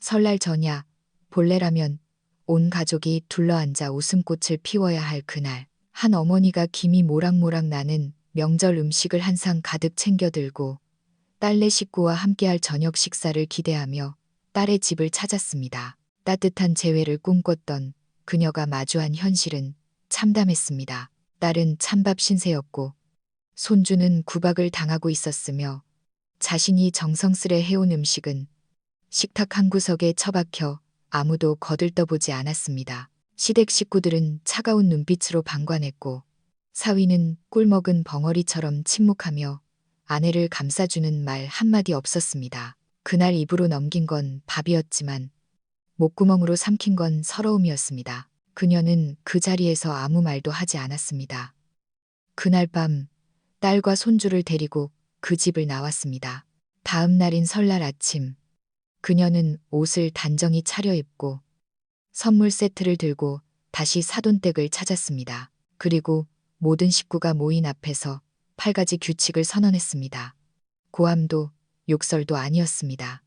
설날 전야, 본래라면 온 가족이 둘러앉아 웃음꽃을 피워야 할 그날, 한 어머니가 김이 모락모락 나는 명절 음식을 한 상 가득 챙겨 들고 딸네 식구와 함께할 저녁 식사를 기대하며 딸의 집을 찾았습니다. 따뜻한 재회를 꿈꿨던 그녀가 마주한 현실은 참담했습니다. 딸은 찬밥 신세였고 손주는 구박을 당하고 있었으며 자신이 정성스레 해온 음식은 식탁 한 구석에 처박혀 아무도 거들떠보지 않았습니다. 시댁 식구들은 차가운 눈빛으로 방관했고 사위는 꿀먹은 벙어리처럼 침묵하며 아내를 감싸주는 말 한마디 없었습니다. 그날 입으로 넘긴 건 밥이었지만 목구멍으로 삼킨 건 서러움이었습니다. 그녀는 그 자리에서 아무 말도 하지 않았습니다. 그날 밤 딸과 손주를 데리고 그 집을 나왔습니다. 다음 날인 설날 아침 그녀는 옷을 단정히 차려입고 선물 세트를 들고 다시 사돈댁을 찾았습니다. 그리고 모든 식구가 모인 앞에서 8가지 규칙을 선언했습니다. 고함도 욕설도 아니었습니다.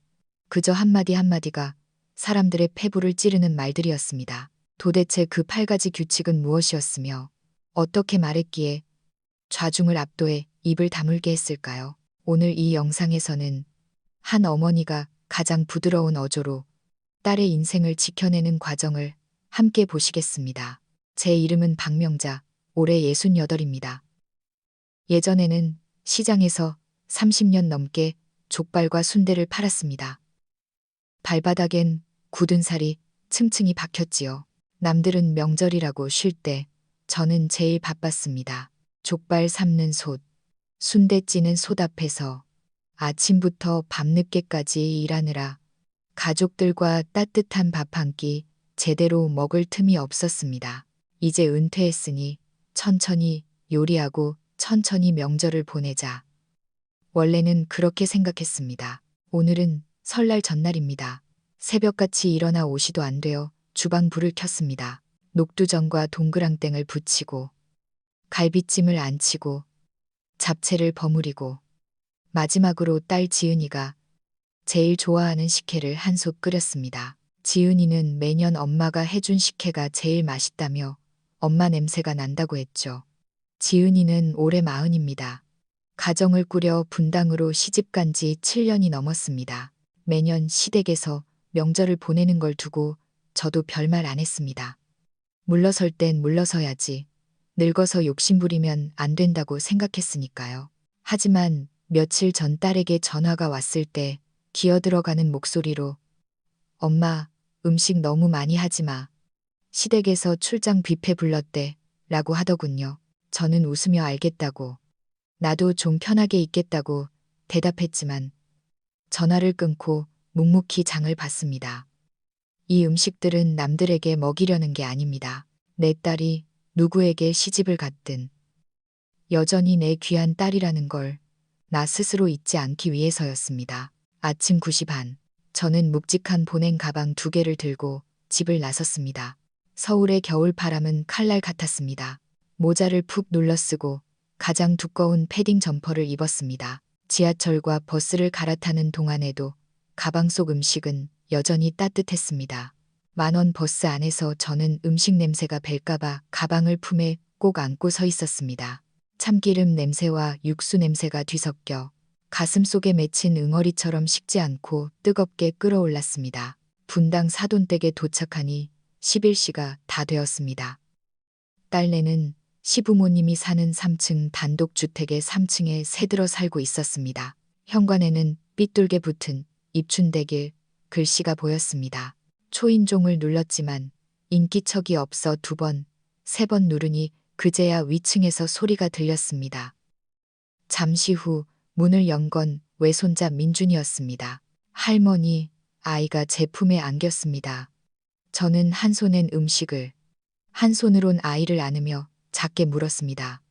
그저 한마디 한마디가 사람들의 폐부를 찌르는 말들이었습니다. 도대체 그 8가지 규칙은 무엇이었으며 어떻게 말했기에 좌중을 압도해 입을 다물게 했을까요? 오늘 이 영상에서는 한 어머니가 가장 부드러운 어조로 딸의 인생을 지켜내는 과정을 함께 보시겠습니다. 제 이름은 박명자, 올해 68입니다. 예전에는 시장에서 30년 넘게 족발과 순대를 팔았습니다. 발바닥엔 굳은 살이 층층이 박혔지요. 남들은 명절이라고 쉴 때 저는 제일 바빴습니다. 족발 삶는 솥, 순대 찌는 솥 앞에서 아침부터 밤늦게까지 일하느라 가족들과 따뜻한 밥 한 끼 제대로 먹을 틈이 없었습니다. 이제 은퇴했으니 천천히 요리하고 천천히 명절을 보내자. 원래는 그렇게 생각했습니다. 오늘은 설날 전날입니다. 새벽같이 일어나 오시도 안 되어 주방 불을 켰습니다. 녹두전과 동그랑땡을 부치고 갈비찜을 안치고 잡채를 버무리고 마지막으로 딸 지은이가 제일 좋아하는 식혜를 한 솥 끓였습니다. 지은이는 매년 엄마가 해준 식혜가 제일 맛있다며 엄마 냄새가 난다고 했죠. 지은이는 올해 40입니다. 가정을 꾸려 분당으로 시집간 지 7년이 넘었습니다. 매년 시댁에서 명절을 보내는 걸 두고 저도 별말 안 했습니다. 물러설 땐 물러서야지. 늙어서 욕심부리면 안 된다고 생각했으니까요. 하지만 며칠 전 딸에게 전화가 왔을 때 기어들어가는 목소리로 엄마, 음식 너무 많이 하지 마. 시댁에서 출장 뷔페 불렀대 라고 하더군요. 저는 웃으며 알겠다고, 나도 좀 편하게 있겠다고 대답했지만 전화를 끊고 묵묵히 장을 봤습니다. 이 음식들은 남들에게 먹이려는 게 아닙니다. 내 딸이 누구에게 시집을 갔든 여전히 내 귀한 딸이라는 걸 나 스스로 잊지 않기 위해서였습니다. 아침 9시 반, 저는 묵직한 보냉 가방 2개를 들고 집을 나섰습니다. 서울의 겨울바람은 칼날 같았습니다. 모자를 푹 눌러쓰고 가장 두꺼운 패딩 점퍼를 입었습니다. 지하철과 버스를 갈아타는 동안에도 가방 속 음식은 여전히 따뜻했습니다. 10,000원 버스 안에서 저는 음식 냄새가 벨까봐 가방을 품에 꼭 안고 서 있었습니다. 참기름 냄새와 육수 냄새가 뒤섞여 가슴 속에 맺힌 응어리처럼 식지 않고 뜨겁게 끓어올랐습니다. 분당 사돈댁에 도착하니 11시가 다 되었습니다. 딸내는 시부모님이 사는 3층 단독주택의 3층에 새들어 살고 있었습니다. 현관에는 삐뚤게 붙은 입춘대길 글씨가 보였습니다. 초인종을 눌렀지만 인기척이 없어 2번, 3번 누르니 그제야 위층에서 소리가 들렸습니다. 잠시 후 문을 연 건 외손자 민준이었습니다. 할머니, 아이가 제 품에 안겼습니다. 저는 한 손엔 음식을, 한 손으론 아이를 안으며 작게 물었습니다.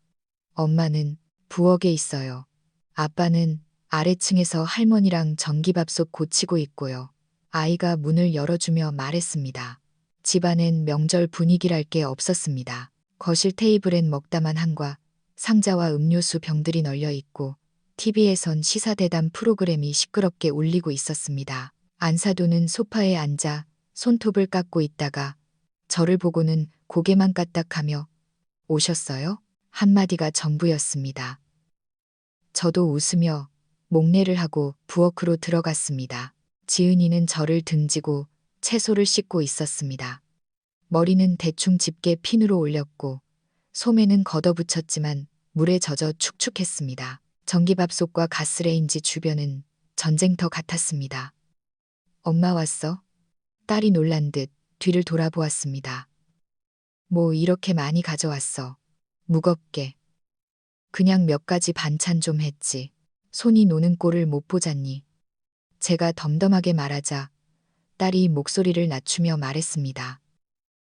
엄마는 부엌에 있어요. 아빠는 아래층에서 할머니랑 전기밥솥 고치고 있고요. 아이가 문을 열어주며 말했습니다. 집안엔 명절 분위기랄 게 없었습니다. 거실 테이블엔 먹다만 한과 상자와 음료수 병들이 널려 있고 TV에선 시사대담 프로그램이 시끄럽게 울리고 있었습니다. 안사돈은 소파에 앉아 손톱을 깎고 있다가 저를 보고는 고개만 까딱하며 오셨어요? 한마디가 전부였습니다. 저도 웃으며 목례를 하고 부엌으로 들어갔습니다. 지은이는 저를 등지고 채소를 씻고 있었습니다. 머리는 대충 집게 핀으로 올렸고 소매는 걷어붙였지만 물에 젖어 축축했습니다. 전기밥솥과 가스레인지 주변은 전쟁터 같았습니다. 엄마 왔어? 딸이 놀란 듯 뒤를 돌아보았습니다. 뭐 이렇게 많이 가져왔어. 무겁게. 그냥 몇 가지 반찬 좀 했지. 손이 노는 꼴을 못 보잖니. 제가 덤덤하게 말하자 딸이 목소리를 낮추며 말했습니다.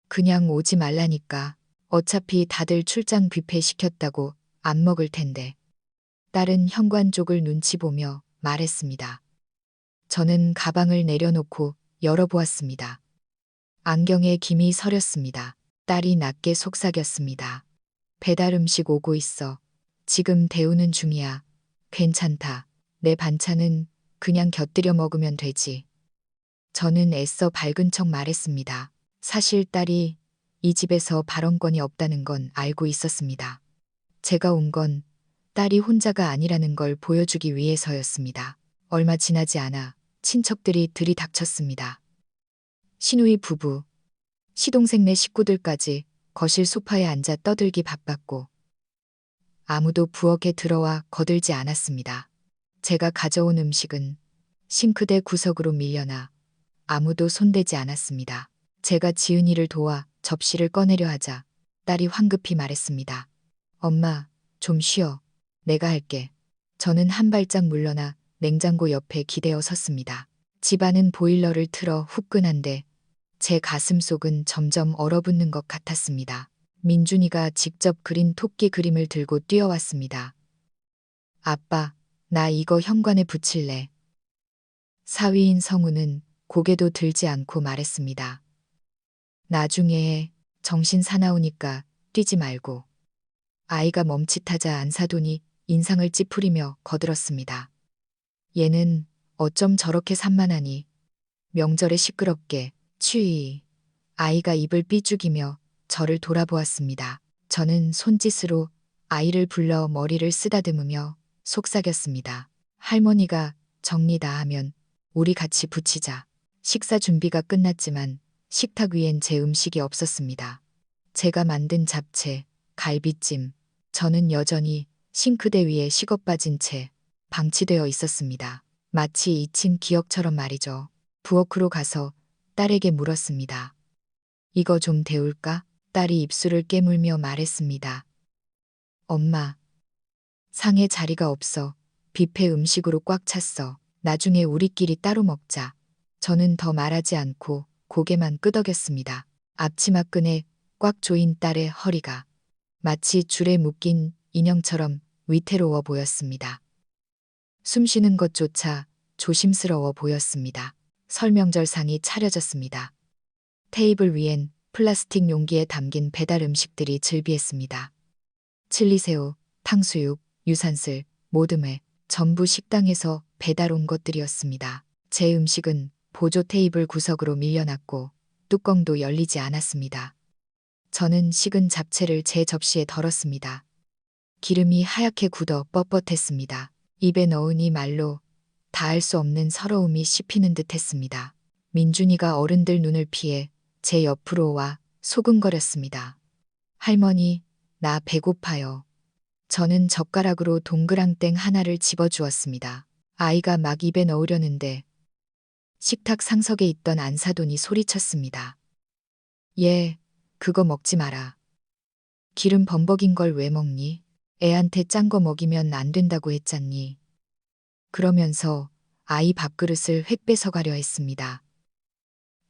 그냥 오지 말라니까. 어차피 다들 출장 뷔페 시켰다고 안 먹을 텐데. 딸은 현관 쪽을 눈치 보며 말했습니다. 저는 가방을 내려놓고 열어보았습니다. 안경에 김이 서렸습니다. 딸이 낮게 속삭였습니다. 배달 음식 오고 있어. 지금 데우는 중이야. 괜찮다. 내 반찬은 그냥 곁들여 먹으면 되지. 저는 애써 밝은 척 말했습니다. 사실 딸이 이 집에서 발언권이 없다는 건 알고 있었습니다. 제가 온 건 딸이 혼자가 아니라는 걸 보여주기 위해서였습니다. 얼마 지나지 않아 친척들이 들이닥쳤습니다. 시누이 부부, 시동생네 식구들까지 거실 소파에 앉아 떠들기 바빴고 아무도 부엌에 들어와 거들지 않았습니다. 제가 가져온 음식은 싱크대 구석으로 밀려나 아무도 손대지 않았습니다. 제가 지은이를 도와 접시를 꺼내려 하자 딸이 황급히 말했습니다. 엄마, 좀 쉬어. 내가 할게. 저는 한 발짝 물러나 냉장고 옆에 기대어 섰습니다. 집안은 보일러를 틀어 후끈한데 제 가슴 속은 점점 얼어붙는 것 같았습니다. 민준이가 직접 그린 토끼 그림을 들고 뛰어왔습니다. 아빠, 나 이거 현관에 붙일래. 사위인 성우는 고개도 들지 않고 말했습니다. 나중에 해. 정신 사나우니까 뛰지 말고. 아이가 멈칫하자 안사돈이 인상을 찌푸리며 거들었습니다. 얘는 어쩜 저렇게 산만하니. 명절에 시끄럽게. 취. 아이가 입을 삐죽이며 저를 돌아보았습니다. 저는 손짓으로 아이를 불러 머리를 쓰다듬으며 속삭였습니다. 할머니가 정리 다 하면 우리 같이 붙이자. 식사 준비가 끝났지만 식탁 위엔 제 음식이 없었습니다. 제가 만든 잡채, 갈비찜, 저는 여전히 싱크대 위에 식어 빠진 채 방치되어 있었습니다. 마치 잊힌 기억처럼 말이죠. 부엌으로 가서 딸에게 물었습니다. 이거 좀 데울까? 딸이 입술을 깨물며 말했습니다. 엄마, 상에 자리가 없어. 뷔페 음식으로 꽉 찼어. 나중에 우리끼리 따로 먹자. 저는 더 말하지 않고 고개만 끄덕였습니다. 앞치마끈에 꽉 조인 딸의 허리가 마치 줄에 묶인 인형처럼 위태로워 보였습니다. 숨쉬는 것조차 조심스러워 보였습니다. 설명절상이 차려졌습니다. 테이블 위엔 플라스틱 용기에 담긴 배달 음식들이 즐비했습니다. 칠리새우, 탕수육, 유산슬, 모듬회, 전부 식당에서 배달 온 것들이었습니다. 제 음식은 보조 테이블 구석으로 밀려났고 뚜껑도 열리지 않았습니다. 저는 식은 잡채를 제 접시에 덜었습니다. 기름이 하얗게 굳어 뻣뻣했습니다. 입에 넣으니 말로 다할 수 없는 서러움이 씹히는 듯 했습니다. 민준이가 어른들 눈을 피해 제 옆으로 와 소근거렸습니다. 할머니, 나 배고파요. 저는 젓가락으로 동그랑땡 하나를 집어주었습니다. 아이가 막 입에 넣으려는데 식탁 상석에 있던 안사돈이 소리쳤습니다. 얘, 그거 먹지 마라. 기름 범벅인 걸 왜 먹니? 애한테 짠 거 먹이면 안 된다고 했잖니. 그러면서 아이 밥그릇을 획 뺏어가려 했습니다.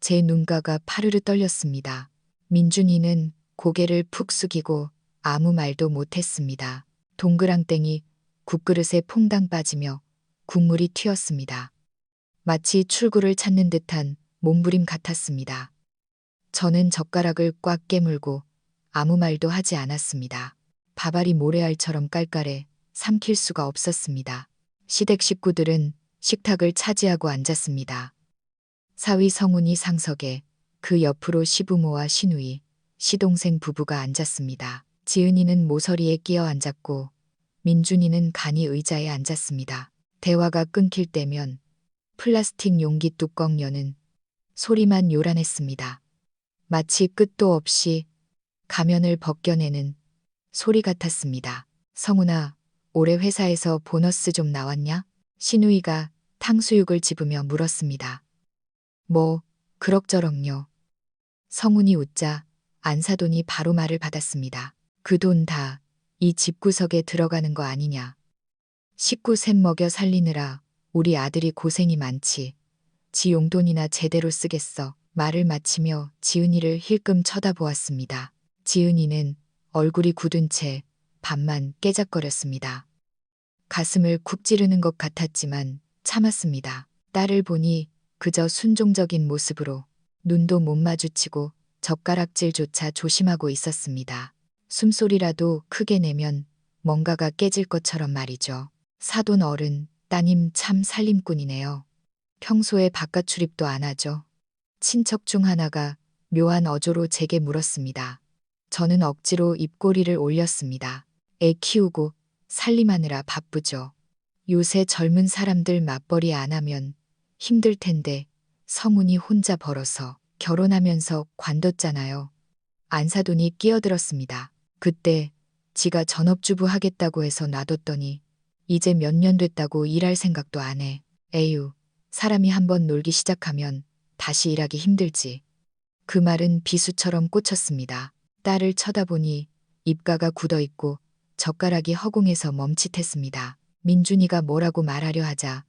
제 눈가가 파르르 떨렸습니다. 민준이는 고개를 푹 숙이고 아무 말도 못했습니다. 동그랑땡이 국그릇에 퐁당 빠지며 국물이 튀었습니다. 마치 출구를 찾는 듯한 몸부림 같았습니다. 저는 젓가락을 꽉 깨물고 아무 말도 하지 않았습니다. 밥알이 모래알처럼 깔깔해 삼킬 수가 없었습니다. 시댁 식구들은 식탁을 차지하고 앉았습니다. 사위 성훈이 상석에 그 옆으로 시부모와 시누이, 시동생 부부가 앉았습니다. 지은이는 모서리에 끼어 앉았고 민준이는 간이 의자에 앉았습니다. 대화가 끊길 때면 플라스틱 용기 뚜껑 여는 소리만 요란했습니다. 마치 끝도 없이 가면을 벗겨내는 소리 같았습니다. 성훈아, 올해 회사에서 보너스 좀 나왔냐? 시누이가 탕수육을 집으며 물었습니다. 뭐, 그럭저럭요. 성훈이 웃자 안사돈이 바로 말을 받았습니다. 그 돈 다 이 집구석에 들어가는 거 아니냐. 식구 셋 먹여 살리느라 우리 아들이 고생이 많지. 지 용돈이나 제대로 쓰겠어. 말을 마치며 지은이를 힐끔 쳐다보았습니다. 지은이는 얼굴이 굳은 채 밥만 깨작거렸습니다. 가슴을 쿡 찌르는 것 같았지만 참았습니다. 딸을 보니 그저 순종적인 모습으로 눈도 못 마주치고 젓가락질조차 조심하고 있었습니다. 숨소리라도 크게 내면 뭔가가 깨질 것처럼 말이죠. 사돈 어른, 따님 참 살림꾼이네요. 평소에 바깥 출입도 안 하죠. 친척 중 하나가 묘한 어조로 제게 물었습니다. 저는 억지로 입꼬리를 올렸습니다. 애 키우고 살림하느라 바쁘죠. 요새 젊은 사람들 맞벌이 안 하면 힘들 텐데 성훈이 혼자 벌어서 결혼하면서 관뒀잖아요. 안사돈이 끼어들었습니다. 그때 지가 전업주부 하겠다고 해서 놔뒀더니 이제 몇 년 됐다고 일할 생각도 안 해. 에휴, 사람이 한번 놀기 시작하면 다시 일하기 힘들지. 그 말은 비수처럼 꽂혔습니다. 딸을 쳐다보니 입가가 굳어있고 젓가락이 허공에서 멈칫했습니다. 민준이가 뭐라고 말하려 하자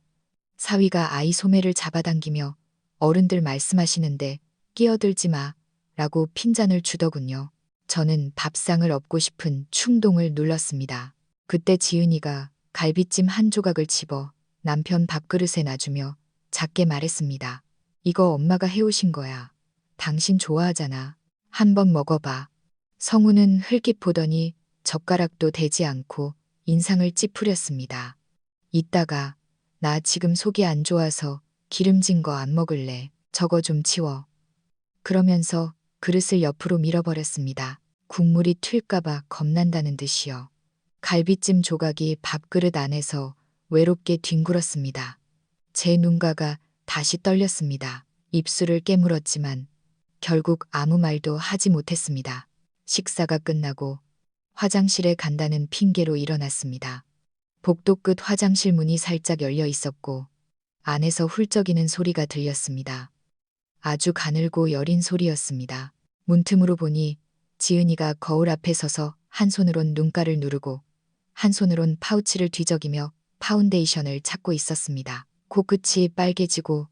사위가 아이 소매를 잡아당기며 어른들 말씀하시는데 끼어들지 마 라고 핀잔을 주더군요. 저는 밥상을 엎고 싶은 충동을 눌렀습니다. 그때 지은이가 갈비찜 한 조각을 집어 남편 밥그릇에 놔주며 작게 말했습니다. 이거 엄마가 해오신 거야. 당신 좋아하잖아. 한번 먹어봐. 성우는 흘낏 보더니 젓가락도 대지 않고 인상을 찌푸렸습니다. 이따가 나 지금 속이 안 좋아서 기름진 거 안 먹을래. 저거 좀 치워. 그러면서 그릇을 옆으로 밀어버렸습니다. 국물이 튈까봐 겁난다는 듯이요. 갈비찜 조각이 밥그릇 안에서 외롭게 뒹굴었습니다. 제 눈가가 다시 떨렸습니다. 입술을 깨물었지만 결국 아무 말도 하지 못했습니다. 식사가 끝나고 화장실에 간다는 핑계로 일어났습니다. 복도 끝 화장실 문이 살짝 열려 있었고 안에서 훌쩍이는 소리가 들렸습니다. 아주 가늘고 여린 소리였습니다. 문틈으로 보니 지은이가 거울 앞에 서서 한 손으론 눈가를 누르고 한 손으론 파우치를 뒤적이며 파운데이션을 찾고 있었습니다. 코끝이 빨개지고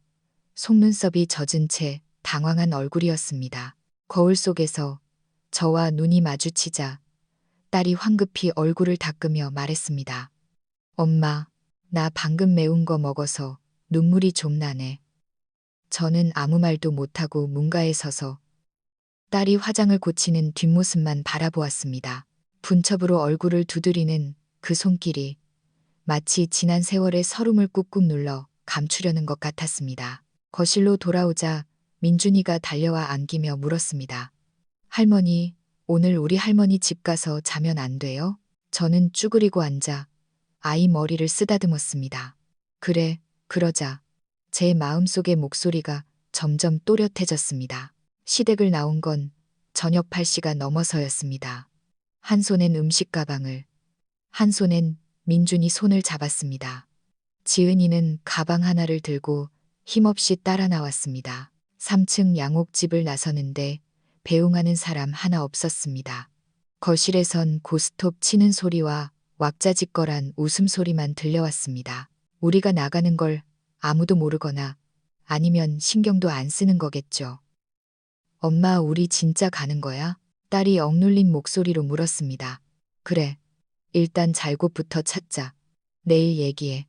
속눈썹이 젖은 채 당황한 얼굴이었습니다. 거울 속에서 저와 눈이 마주치자 딸이 황급히 얼굴을 닦으며 말했습니다. 엄마, 나 방금 매운 거 먹어서 눈물이 좀 나네. 저는 아무 말도 못하고 문가에 서서 딸이 화장을 고치는 뒷모습만 바라보았습니다. 분첩으로 얼굴을 두드리는 그 손길이 마치 지난 세월의 서름을 꾹꾹 눌러 감추려는 것 같았습니다. 거실로 돌아오자 민준이가 달려와 안기며 물었습니다. 할머니, 오늘 우리 할머니 집 가서 자면 안 돼요? 저는 쭈그리고 앉아 아이 머리를 쓰다듬었습니다. 그래, 그러자. 제 마음속의 목소리가 점점 또렷해졌습니다. 시댁을 나온 건 저녁 8시가 넘어서였습니다. 한 손엔 음식 가방을, 한 손엔 민준이 손을 잡았습니다. 지은이는 가방 하나를 들고 힘없이 따라 나왔습니다. 3층 양옥집을 나서는데 배웅하는 사람 하나 없었습니다. 거실에선 고스톱 치는 소리와 왁자지껄한 웃음소리만 들려왔습니다. 우리가 나가는 걸 아무도 모르거나 아니면 신경도 안 쓰는 거겠죠. 엄마, 우리 진짜 가는 거야? 딸이 억눌린 목소리로 물었습니다. 그래. 일단 잘 곳부터 찾자. 내일 얘기해.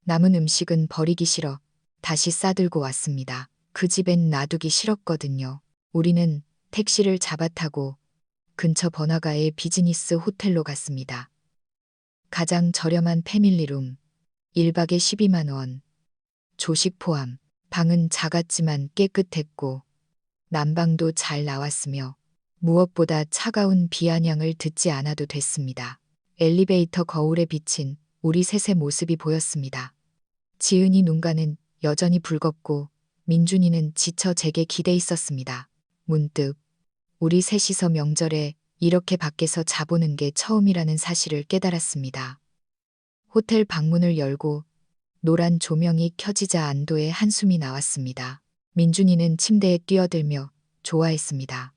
남은 음식은 버리기 싫어. 다시 싸들고 왔습니다. 그 집엔 놔두기 싫었거든요. 우리는 택시를 잡아타고 근처 번화가의 비즈니스 호텔로 갔습니다. 가장 저렴한 패밀리룸, 1박에 12만 원, 조식 포함. 방은 작았지만 깨끗했고 난방도 잘 나왔으며 무엇보다 차가운 비아냥을 듣지 않아도 됐습니다. 엘리베이터 거울에 비친 우리 셋의 모습이 보였습니다. 지은이 눈가는 여전히 붉었고 민준이는 지쳐 제게 기대 있었습니다. 문득 우리 셋이서 명절에 이렇게 밖에서 자보는 게 처음이라는 사실을 깨달았습니다. 호텔 방문을 열고 노란 조명이 켜지자 안도의 한숨이 나왔습니다. 민준이는 침대에 뛰어들며 좋아했습니다.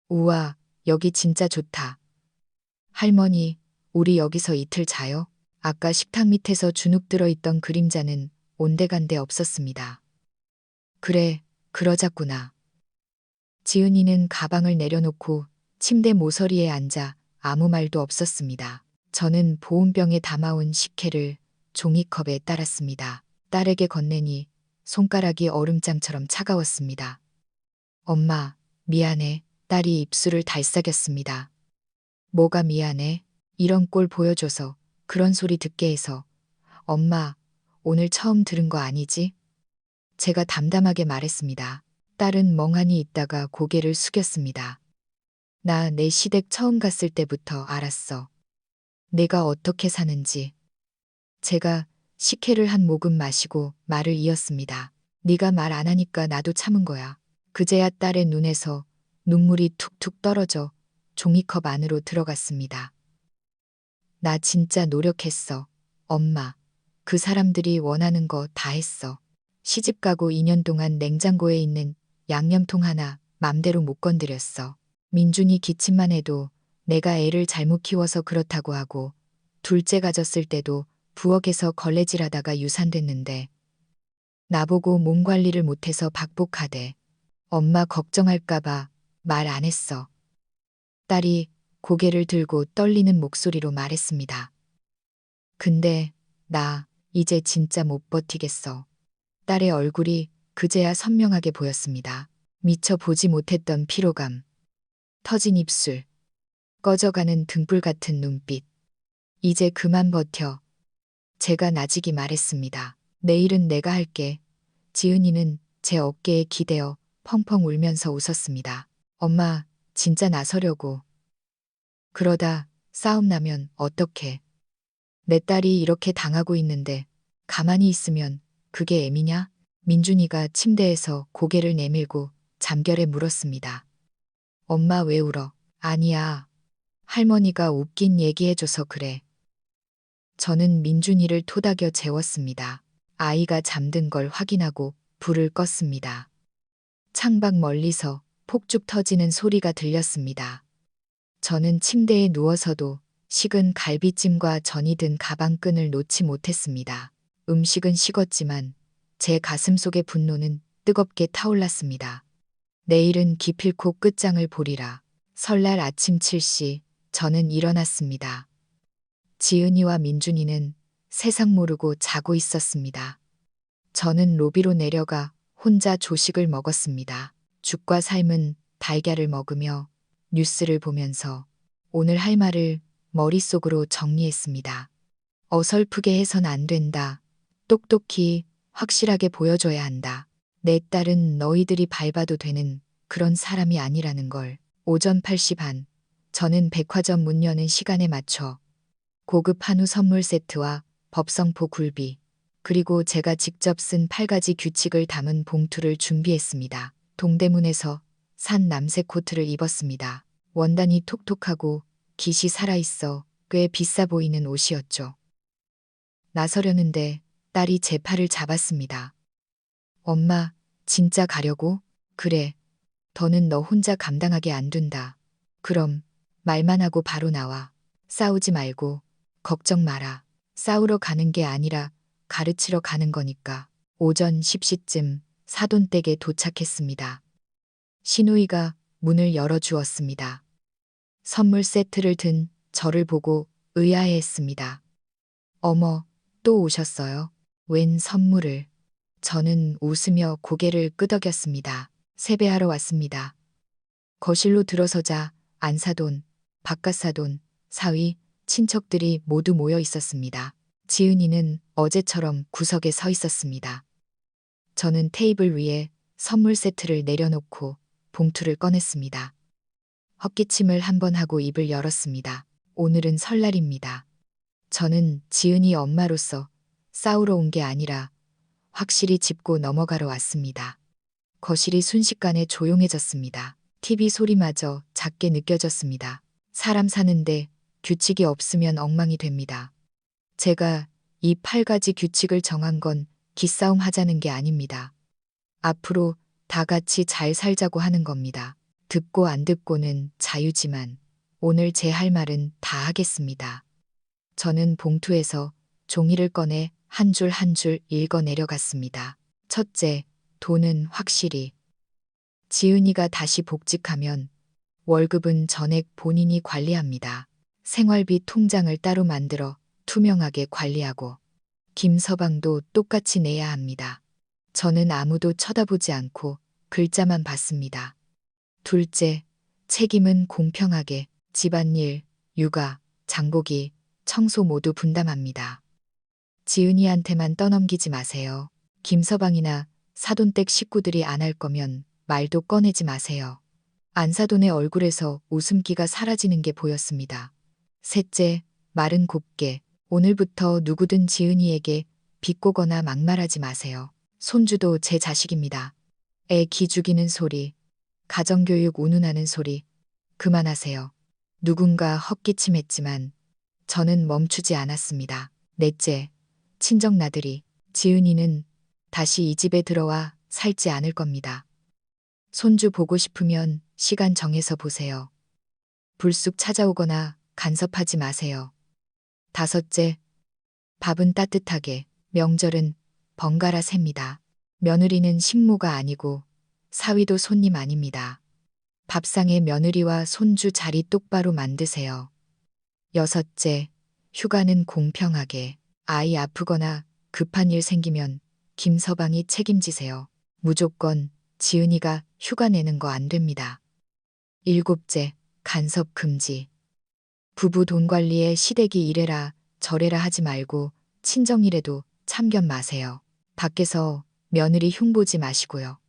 우와, 여기 진짜 좋다. 할머니, 우리 여기서 이틀 자요? 아까 식탁 밑에서 주눅 들어있던 그림자는 온데간데 없었습니다. 그래, 그러자꾸나. 지은이는 가방을 내려놓고 침대 모서리에 앉아 아무 말도 없었습니다. 저는 보온병에 담아온 식혜를 종이컵에 따랐습니다. 딸에게 건네니 손가락이 얼음장처럼 차가웠습니다. 엄마, 미안해. 딸이 입술을 달싹였습니다. 뭐가 미안해? 이런 꼴 보여줘서 그런 소리 듣게 해서. 엄마, 오늘 처음 들은 거 아니지? 제가 담담하게 말했습니다. 딸은 멍하니 있다가 고개를 숙였습니다. 나 내 시댁 처음 갔을 때부터 알았어. 내가 어떻게 사는지. 제가 식혜를 한 모금 마시고 말을 이었습니다. 네가 말 안 하니까 나도 참은 거야. 그제야 딸의 눈에서 눈물이 툭툭 떨어져 종이컵 안으로 들어갔습니다. 나 진짜 노력했어. 엄마. 그 사람들이 원하는 거 다 했어. 시집가고 2년 동안 냉장고에 있는 양념통 하나 맘대로 못 건드렸어. 민준이 기침만 해도 내가 애를 잘못 키워서 그렇다고 하고 둘째 가졌을 때도 부엌에서 걸레질하다가 유산됐는데 나보고 몸 관리를 못해서 박복하대. 엄마 걱정할까봐 말 안 했어. 딸이 고개를 들고 떨리는 목소리로 말했습니다. 근데 나 이제 진짜 못 버티겠어. 딸의 얼굴이 그제야 선명하게 보였습니다. 미처 보지 못했던 피로감, 터진 입술, 꺼져가는 등불 같은 눈빛. 이제 그만 버텨. 제가 나직이 말했습니다. 내일은 내가 할게. 지은이는 제 어깨에 기대어 펑펑 울면서 웃었습니다. 엄마, 진짜 나서려고. 그러다 싸움 나면 어떡해. 내 딸이 이렇게 당하고 있는데 가만히 있으면 그게 애미냐? 민준이가 침대에서 고개를 내밀고 잠결에 물었습니다. 엄마 왜 울어? 아니야. 할머니가 웃긴 얘기해줘서 그래. 저는 민준이를 토닥여 재웠습니다. 아이가 잠든 걸 확인하고 불을 껐습니다. 창밖 멀리서 폭죽 터지는 소리가 들렸습니다. 저는 침대에 누워서도 식은 갈비찜과 전이 든 가방끈을 놓지 못했습니다. 음식은 식었지만 제 가슴 속의 분노는 뜨겁게 타올랐습니다. 내일은 기필코 끝장을 보리라. 설날 아침 7시 저는 일어났습니다. 지은이와 민준이는 세상 모르고 자고 있었습니다. 저는 로비로 내려가 혼자 조식을 먹었습니다. 죽과 삶은 달걀을 먹으며 뉴스를 보면서 오늘 할 말을 머릿속으로 정리했습니다. 어설프게 해선 안 된다. 똑똑히 확실하게 보여줘야 한다. 내 딸은 너희들이 밟아도 되는 그런 사람이 아니라는 걸. 오전 8시 반, 저는 백화점 문 여는 시간에 맞춰 고급 한우 선물 세트와 법성포 굴비, 그리고 제가 직접 쓴 8가지 규칙을 담은 봉투를 준비했습니다. 동대문에서 산 남색 코트를 입었습니다. 원단이 톡톡하고 깃이 살아있어 꽤 비싸 보이는 옷이었죠. 나서려는데 딸이 제 팔을 잡았습니다. 엄마, 진짜 가려고? 그래. 더는 너 혼자 감당하게 안 둔다. 그럼 말만 하고 바로 나와. 싸우지 말고 걱정 마라. 싸우러 가는 게 아니라 가르치러 가는 거니까. 오전 10시쯤 사돈댁에 도착했습니다. 시누이가 문을 열어주었습니다. 선물 세트를 든 저를 보고 의아해했습니다. 어머, 또 오셨어요? 웬 선물을. 저는 웃으며 고개를 끄덕였습니다. 세배하러 왔습니다. 거실로 들어서자 안사돈, 바깥사돈, 사위, 친척들이 모두 모여 있었습니다. 지은이는 어제처럼 구석에 서 있었습니다. 저는 테이블 위에 선물 세트를 내려놓고 봉투를 꺼냈습니다. 헛기침을 한 번 하고 입을 열었습니다. 오늘은 설날입니다. 저는 지은이 엄마로서 싸우러 온 게 아니라 확실히 짚고 넘어가러 왔습니다. 거실이 순식간에 조용해졌습니다. TV 소리마저 작게 느껴졌습니다. 사람 사는데 규칙이 없으면 엉망이 됩니다. 제가 이 8가지 규칙을 정한 건 기싸움 하자는 게 아닙니다. 앞으로 다 같이 잘 살자고 하는 겁니다. 듣고 안 듣고는 자유지만 오늘 제 할 말은 다 하겠습니다. 저는 봉투에서 종이를 꺼내 한 줄 한 줄 읽어 내려갔습니다. 첫째, 돈은 확실히. 지은이가 다시 복직하면 월급은 전액 본인이 관리합니다. 생활비 통장을 따로 만들어 투명하게 관리하고 김서방도 똑같이 내야 합니다. 저는 아무도 쳐다보지 않고 글자만 봤습니다. 둘째, 책임은 공평하게 집안일, 육아, 장보기, 청소 모두 분담합니다. 지은이한테만 떠넘기지 마세요. 김서방이나 사돈댁 식구들이 안 할 거면 말도 꺼내지 마세요. 안사돈의 얼굴에서 웃음기가 사라지는 게 보였습니다. 셋째, 말은 곱게. 오늘부터 누구든 지은이에게 비꼬거나 막말하지 마세요. 손주도 제 자식입니다. 애 기죽이는 소리, 가정교육 운운하는 소리 그만하세요. 누군가 헛기침했지만 저는 멈추지 않았습니다. 넷째, 친정 나들이. 지은이는 다시 이 집에 들어와 살지 않을 겁니다. 손주 보고 싶으면 시간 정해서 보세요. 불쑥 찾아오거나 간섭하지 마세요. 다섯째, 밥은 따뜻하게. 명절은 번갈아 셉니다. 며느리는 식모가 아니고 사위도 손님 아닙니다. 밥상에 며느리와 손주 자리 똑바로 만드세요. 여섯째, 휴가는 공평하게. 아이 아프거나 급한 일 생기면 김서방이 책임지세요. 무조건 지은이가 휴가 내는 거 안 됩니다. 일곱째, 간섭 금지. 부부 돈 관리에 시댁이 이래라 저래라 하지 말고 친정일에도 참견 마세요. 밖에서 며느리 흉보지 마시고요.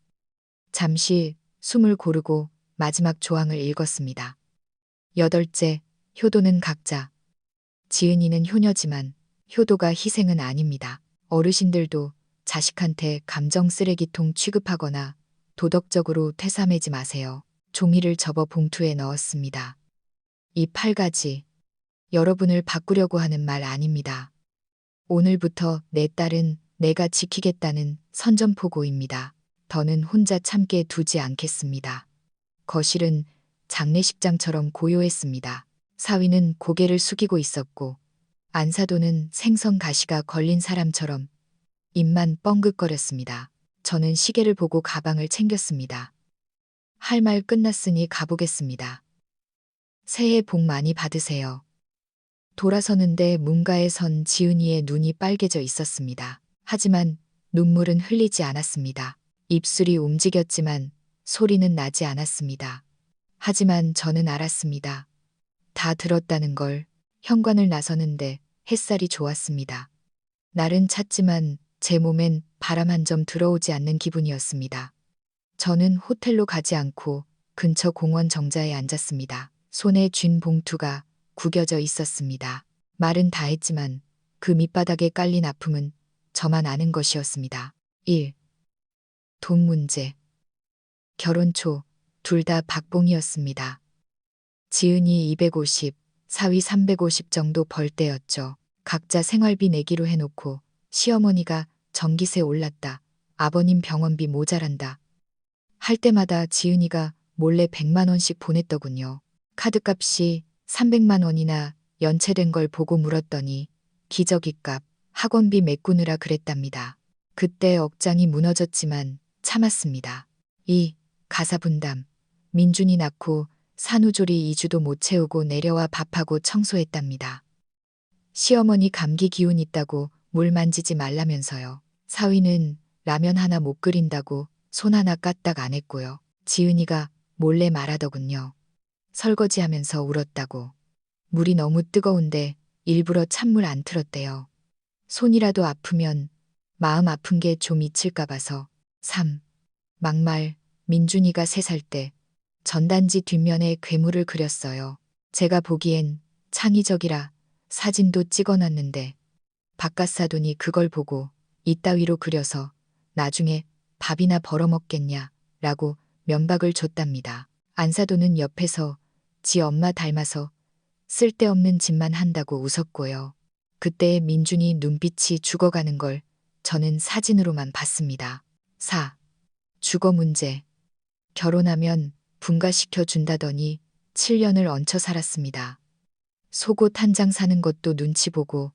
잠시 숨을 고르고 마지막 조항을 읽었습니다. 여덟째, 효도는 각자. 지은이는 효녀지만 효도가 희생은 아닙니다. 어르신들도 자식한테 감정 쓰레기통 취급하거나 도덕적으로 퇴사매지 마세요. 종이를 접어 봉투에 넣었습니다. 이 8가지 여러분을 바꾸려고 하는 말 아닙니다. 오늘부터 내 딸은 내가 지키겠다는 선전포고입니다. 더는 혼자 참게 두지 않겠습니다. 거실은 장례식장처럼 고요했습니다. 사위는 고개를 숙이고 있었고 안사돈은 생선 가시가 걸린 사람처럼 입만 뻥긋거렸습니다. 저는 시계를 보고 가방을 챙겼습니다. 할 말 끝났으니 가보겠습니다. 새해 복 많이 받으세요. 돌아서는데 문가에 선 지은이의 눈이 빨개져 있었습니다. 하지만 눈물은 흘리지 않았습니다. 입술이 움직였지만 소리는 나지 않았습니다. 하지만 저는 알았습니다. 다 들었다는 걸. 현관을 나서는데 햇살이 좋았습니다. 날은 찼지만 제 몸엔 바람 한 점 들어오지 않는 기분이었습니다. 저는 호텔로 가지 않고 근처 공원 정자에 앉았습니다. 손에 쥔 봉투가 구겨져 있었습니다. 말은 다 했지만 그 밑바닥에 깔린 아픔은 저만 아는 것이었습니다. 1. 돈 문제. 결혼 초 둘 다 박봉이었습니다. 지은이 250, 사위 350 정도 벌 때였죠. 각자 생활비 내기로 해놓고 시어머니가 전기세 올랐다. 아버님 병원비 모자란다. 할 때마다 지은이가 몰래 100만 원씩 보냈더군요. 카드값이 300만 원이나 연체된 걸 보고 물었더니 기저귀값, 학원비 메꾸느라 그랬답니다. 그때 억장이 무너졌지만 참았습니다. 2. 가사 분담. 민준이 낳고 산후조리 2주도 못 채우고 내려와 밥하고 청소했답니다. 시어머니 감기 기운 있다고 물 만지지 말라면서요. 사위는 라면 하나 못 끓인다고 손 하나 까딱 안 했고요. 지은이가 몰래 말하더군요. 설거지하면서 울었다고. 물이 너무 뜨거운데 일부러 찬물 안 틀었대요. 손이라도 아프면 마음 아픈 게 좀 잊힐까 봐서 3. 막말. 민준이가 3살 때 전단지 뒷면에 괴물을 그렸어요. 제가 보기엔 창의적이라 사진도 찍어놨는데 바깥사돈이 그걸 보고 이따위로 그려서 나중에 밥이나 벌어먹겠냐 라고 면박을 줬답니다. 안사돈은 옆에서 지 엄마 닮아서 쓸데없는 짓만 한다고 웃었고요. 그때의 민준이 눈빛이 죽어가는 걸 저는 사진으로만 봤습니다. 4. 주거 문제. 결혼하면 분가시켜 준다더니 7년을 얹혀 살았습니다. 속옷 한 장 사는 것도 눈치 보고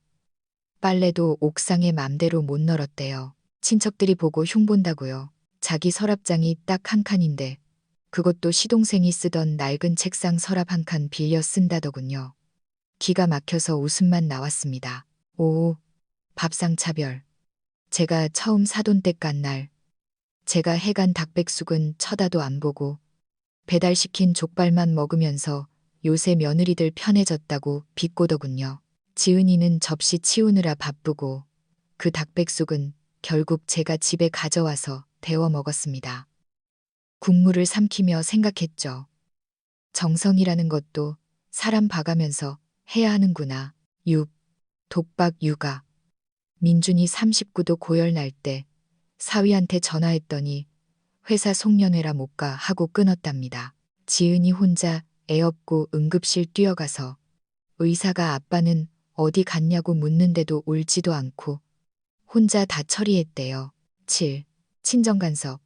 빨래도 옥상에 맘대로 못 널었대요. 친척들이 보고 흉본다고요. 자기 서랍장이 딱 한 칸인데 그것도 시동생이 쓰던 낡은 책상 서랍 한 칸 빌려 쓴다더군요. 기가 막혀서 웃음만 나왔습니다. 5. 밥상 차별. 제가 처음 사돈댁 간 날 제가 해간 닭백숙은 쳐다도 안 보고 배달시킨 족발만 먹으면서 요새 며느리들 편해졌다고 비꼬더군요. 지은이는 접시 치우느라 바쁘고 그 닭백숙은 결국 제가 집에 가져와서 데워 먹었습니다. 국물을 삼키며 생각했죠. 정성이라는 것도 사람 봐가면서 해야 하는구나. 6. 독박 육아. 민준이 39도 고열 날 때 사위한테 전화했더니 회사 송년회라 못 가 하고 끊었답니다. 지은이 혼자 애 업고 응급실 뛰어가서 의사가 아빠는 어디 갔냐고 묻는데도 울지도 않고 혼자 다 처리했대요. 7. 친정간섭.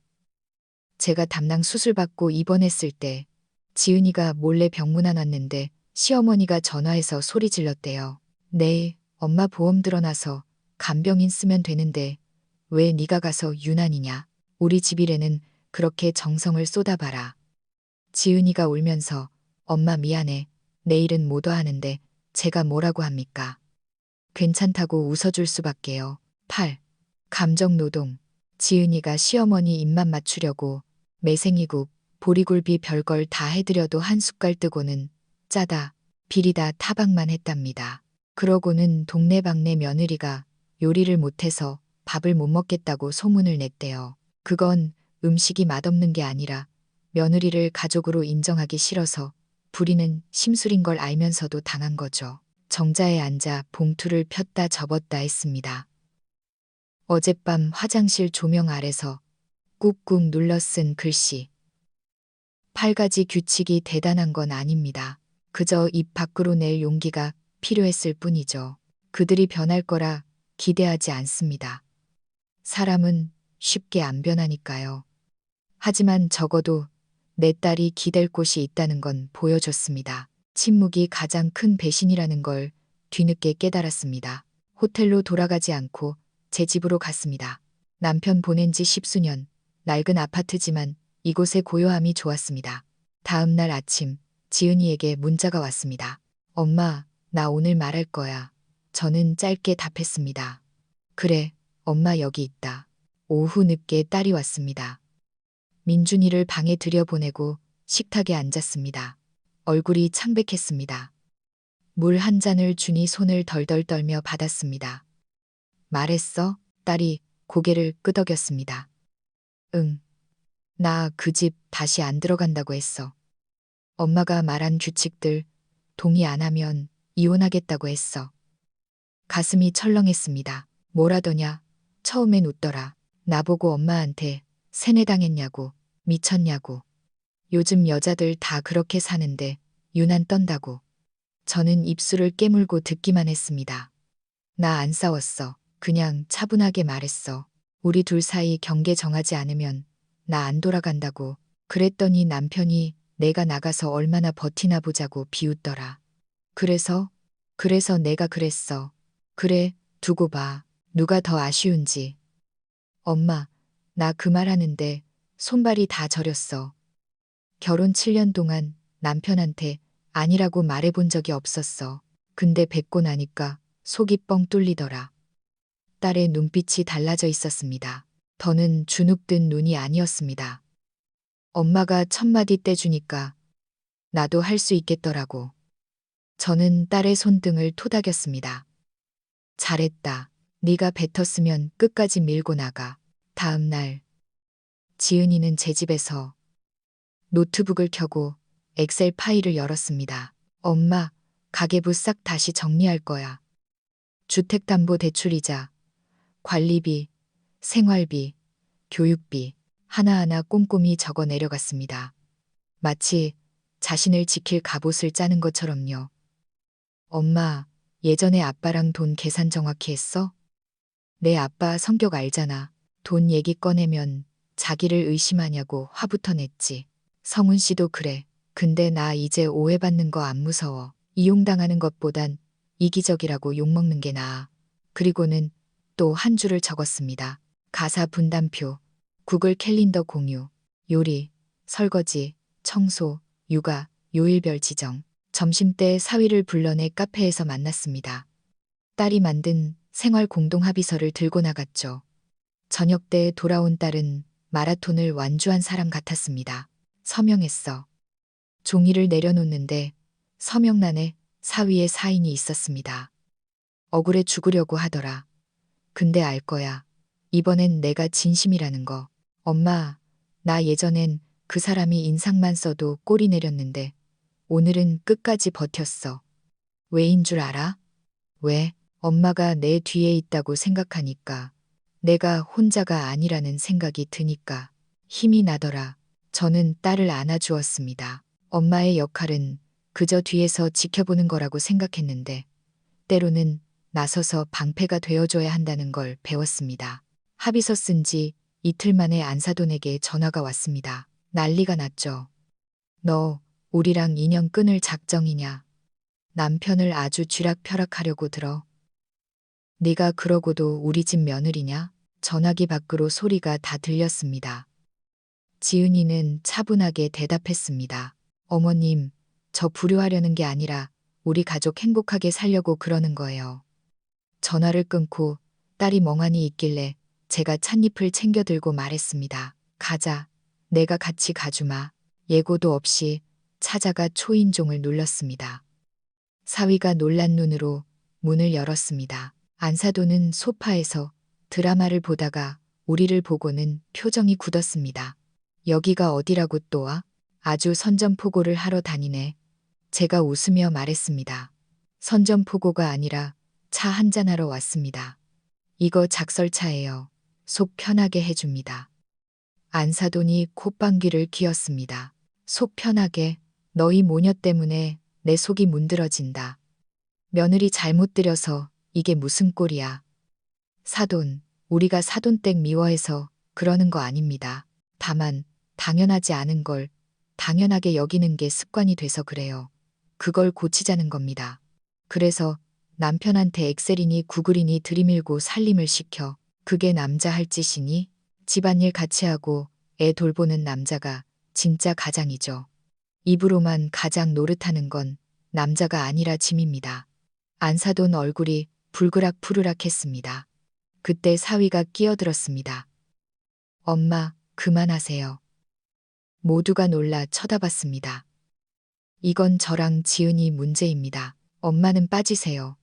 제가 담낭 수술 받고 입원했을 때 지은이가 몰래 병문안 왔는데 시어머니가 전화해서 소리 질렀대요. 네, 엄마 보험 들어놔서 간병인 쓰면 되는데 왜 네가 가서 유난이냐. 우리 집 일에는 그렇게 정성을 쏟아봐라. 지은이가 울면서 엄마 미안해. 내일은 못 와 하는데 제가 뭐라고 합니까? 괜찮다고 웃어줄 수밖에요. 8. 감정노동. 지은이가 시어머니 입맛 맞추려고 매생이국, 보리굴비 별걸 다 해드려도 한 숟갈 뜨고는 짜다, 비리다 타박만 했답니다. 그러고는 동네방네 며느리가 요리를 못해서 밥을 못 먹겠다고 소문을 냈대요. 그건 음식이 맛없는 게 아니라 며느리를 가족으로 인정하기 싫어서 부리는 심술인 걸 알면서도 당한 거죠. 정자에 앉아 봉투를 폈다 접었다 했습니다. 어젯밤 화장실 조명 아래서 꾹꾹 눌러 쓴 글씨. 8가지 규칙이 대단한 건 아닙니다. 그저 입 밖으로 낼 용기가 필요했을 뿐이죠. 그들이 변할 거라 기대하지 않습니다. 사람은 쉽게 안 변하니까요. 하지만 적어도 내 딸이 기댈 곳이 있다는 건 보여줬습니다. 침묵이 가장 큰 배신이라는 걸 뒤늦게 깨달았습니다. 호텔로 돌아가지 않고 제 집으로 갔습니다. 남편 보낸 지 10수년, 낡은 아파트지만 이곳의 고요함이 좋았습니다. 다음 날 아침, 지은이에게 문자가 왔습니다. 엄마, 나 오늘 말할 거야. 저는 짧게 답했습니다. 그래, 엄마 여기 있다. 오후 늦게 딸이 왔습니다. 민준이를 방에 들여보내고 식탁에 앉았습니다. 얼굴이 창백했습니다. 물 한 잔을 주니 손을 덜덜 떨며 받았습니다. 말했어? 딸이 고개를 끄덕였습니다. 응. 나 그 집 다시 안 들어간다고 했어. 엄마가 말한 규칙들 동의 안 하면 이혼하겠다고 했어. 가슴이 철렁했습니다. 뭐라더냐? 처음엔 웃더라. 나보고 엄마한테 세뇌당했냐고, 미쳤냐고. 요즘 여자들 다 그렇게 사는데 유난 떤다고. 저는 입술을 깨물고 듣기만 했습니다. 나 안 싸웠어. 그냥 차분하게 말했어. 우리 둘 사이 경계 정하지 않으면 나 안 돌아간다고. 그랬더니 남편이 내가 나가서 얼마나 버티나 보자고 비웃더라. 그래서 내가 그랬어. 그래, 두고 봐. 누가 더 아쉬운지. 엄마, 나 그 말 하는데 손발이 다 저렸어. 결혼 7년 동안 남편한테 아니라고 말해본 적이 없었어. 근데 뵙고 나니까 속이 뻥 뚫리더라. 딸의 눈빛이 달라져 있었습니다. 더는 주눅든 눈이 아니었습니다. 엄마가 첫마디 떼주니까 나도 할 수 있겠더라고. 저는 딸의 손등을 토닥였습니다. 잘했다. 네가 뱉었으면 끝까지 밀고 나가. 다음 날 지은이는 제 집에서 노트북을 켜고 엑셀 파일을 열었습니다. 엄마, 가계부 싹 다시 정리할 거야. 주택담보대출이자, 관리비, 생활비, 교육비, 하나하나 꼼꼼히 적어 내려갔습니다. 마치 자신을 지킬 갑옷을 짜는 것처럼요. 엄마, 예전에 아빠랑 돈 계산 정확히 했어? 내 아빠 성격 알잖아. 돈 얘기 꺼내면 자기를 의심하냐고 화부터 냈지. 성훈 씨도 그래. 근데 나 이제 오해받는 거 안 무서워. 이용당하는 것보단 이기적이라고 욕먹는 게 나아. 그리고는 또 한 줄을 적었습니다. 가사 분담표, 구글 캘린더 공유, 요리, 설거지, 청소, 육아, 요일별 지정. 점심때 사위를 불러내 카페에서 만났습니다. 딸이 만든 생활 공동 합의서를 들고 나갔죠. 저녁 때 돌아온 딸은 마라톤을 완주한 사람 같았습니다. 서명했어. 종이를 내려놓는데 서명란에 사위의 사인이 있었습니다. 억울해 죽으려고 하더라. 근데 알 거야. 이번엔 내가 진심이라는 거. 엄마, 나 예전엔 그 사람이 인상만 써도 꼬리 내렸는데 오늘은 끝까지 버텼어. 왜인 줄 알아? 왜? 엄마가 내 뒤에 있다고 생각하니까. 내가 혼자가 아니라는 생각이 드니까. 힘이 나더라. 저는 딸을 안아주었습니다. 엄마의 역할은 그저 뒤에서 지켜보는 거라고 생각했는데 때로는 나서서 방패가 되어줘야 한다는 걸 배웠습니다. 합의서 쓴 지 이틀 만에 안사돈에게 전화가 왔습니다. 난리가 났죠. 너 우리랑 인연 끊을 작정이냐? 남편을 아주 쥐락펴락하려고 들어. 네가 그러고도 우리 집 며느리냐? 전화기 밖으로 소리가 다 들렸습니다. 지은이는 차분하게 대답했습니다. 어머님, 저 불효하려는 게 아니라 우리 가족 행복하게 살려고 그러는 거예요. 전화를 끊고 딸이 멍하니 있길래 제가 찻잎을 챙겨 들고 말했습니다. 가자. 내가 같이 가주마. 예고도 없이 차자가 초인종을 눌렀습니다. 사위가 놀란 눈으로 문을 열었습니다. 안사돈은 소파에서 드라마를 보다가 우리를 보고는 표정이 굳었습니다. 여기가 어디라고 또 와? 아주 선전포고를 하러 다니네. 제가 웃으며 말했습니다. 선전포고가 아니라 차 한잔하러 왔습니다. 이거 작설차예요. 속 편하게 해줍니다. 안사돈이 콧방귀를 뀌었습니다. 속 편하게 너희 모녀 때문에 내 속이 문드러진다. 며느리 잘못 들여서 이게 무슨 꼴이야. 사돈, 우리가 사돈댁 미워해서 그러는 거 아닙니다. 다만 당연하지 않은 걸 당연하게 여기는 게 습관이 돼서 그래요. 그걸 고치자는 겁니다. 그래서 남편한테 엑셀이니 구글이니 들이밀고 살림을 시켜. 그게 남자 할 짓이니? 집안일 같이 하고 애 돌보는 남자가 진짜 가장이죠. 입으로만 가장 노릇하는 건 남자가 아니라 짐입니다. 안사돈 얼굴이 불그락푸르락 했습니다. 그때 사위가 끼어들었습니다. 엄마, 그만하세요. 모두가 놀라 쳐다봤습니다. 이건 저랑 지은이 문제입니다. 엄마는 빠지세요.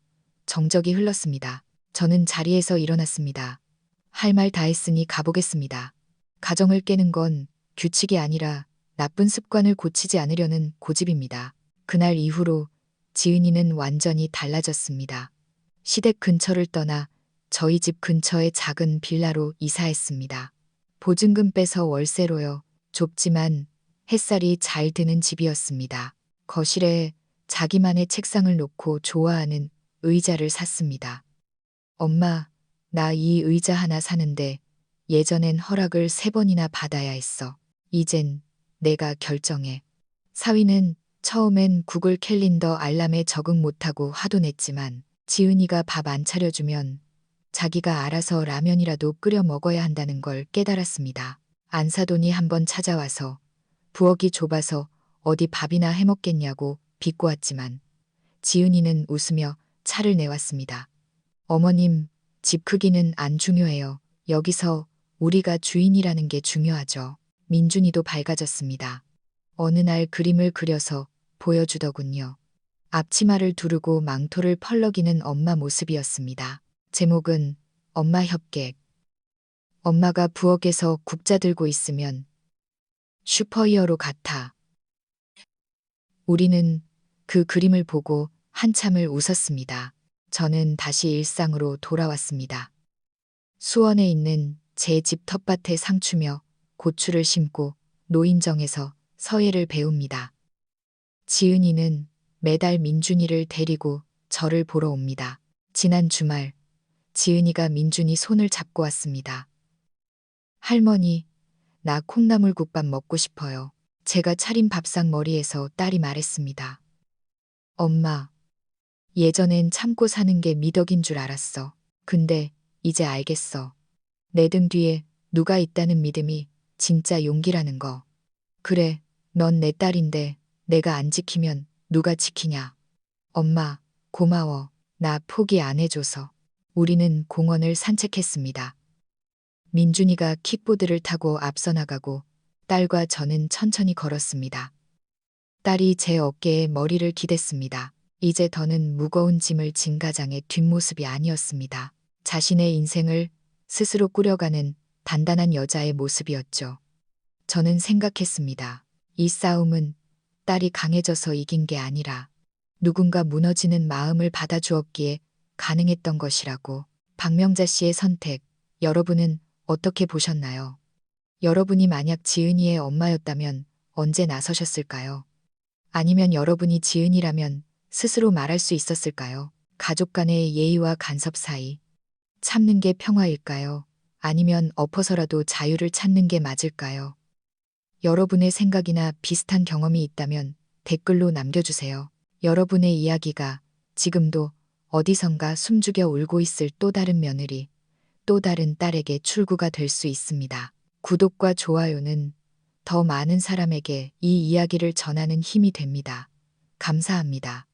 정적이 흘렀습니다. 저는 자리에서 일어났습니다. 할 말 다 했으니 가보겠습니다. 가정을 깨는 건 규칙이 아니라 나쁜 습관을 고치지 않으려는 고집입니다. 그날 이후로 지은이는 완전히 달라졌습니다. 시댁 근처를 떠나 저희 집 근처의 작은 빌라로 이사했습니다. 보증금 빼서 월세로요. 좁지만 햇살이 잘 드는 집이었습니다. 거실에 자기만의 책상을 놓고 좋아하는 의자를 샀습니다. 엄마, 나 이 의자 하나 사는데 예전엔 허락을 3번이나 받아야 했어. 이젠 내가 결정해. 사위는 처음엔 구글 캘린더 알람에 적응 못하고 화도 냈지만 지은이가 밥 안 차려주면 자기가 알아서 라면이라도 끓여 먹어야 한다는 걸 깨달았습니다. 안사돈이 한번 찾아와서 부엌이 좁아서 어디 밥이나 해먹겠냐고 비꼬았지만 지은이는 웃으며 차를 내왔습니다. 어머님, 집 크기는 안 중요해요. 여기서 우리가 주인이라는 게 중요하죠. 민준이도 밝아졌습니다. 어느 날 그림을 그려서 보여주더군요. 앞치마를 두르고 망토를 펄럭이는 엄마 모습이었습니다. 제목은 엄마 협객. 엄마가 부엌에서 국자 들고 있으면 슈퍼히어로 같아. 우리는 그 그림을 보고 한참을 웃었습니다. 저는 다시 일상으로 돌아왔습니다. 수원에 있는 제 집 텃밭에 상추며 고추를 심고 노인정에서 서예를 배웁니다. 지은이는 매달 민준이를 데리고 저를 보러 옵니다. 지난 주말 지은이가 민준이 손을 잡고 왔습니다. 할머니, 나 콩나물국밥 먹고 싶어요. 제가 차린 밥상 머리에서 딸이 말했습니다. 엄마, 예전엔 참고 사는 게 미덕인 줄 알았어. 근데 이제 알겠어. 내 등 뒤에 누가 있다는 믿음이 진짜 용기라는 거. 그래, 넌 내 딸인데 내가 안 지키면 누가 지키냐. 엄마, 고마워. 나 포기 안 해줘서. 우리는 공원을 산책했습니다. 민준이가 킥보드를 타고 앞서 나가고 딸과 저는 천천히 걸었습니다. 딸이 제 어깨에 머리를 기댔습니다. 이제 더는 무거운 짐을 진 가장의 뒷모습이 아니었습니다. 자신의 인생을 스스로 꾸려가는 단단한 여자의 모습이었죠. 저는 생각했습니다. 이 싸움은 딸이 강해져서 이긴 게 아니라 누군가 무너지는 마음을 받아주었기에 가능했던 것이라고. 박명자 씨의 선택, 여러분은 어떻게 보셨나요? 여러분이 만약 지은이의 엄마였다면 언제 나서셨을까요? 아니면 여러분이 지은이라면 스스로 말할 수 있었을까요? 가족 간의 예의와 간섭 사이. 참는 게 평화일까요? 아니면 엎어서라도 자유를 찾는 게 맞을까요? 여러분의 생각이나 비슷한 경험이 있다면 댓글로 남겨주세요. 여러분의 이야기가 지금도 어디선가 숨죽여 울고 있을 또 다른 며느리, 또 다른 딸에게 출구가 될 수 있습니다. 구독과 좋아요는 더 많은 사람에게 이 이야기를 전하는 힘이 됩니다. 감사합니다.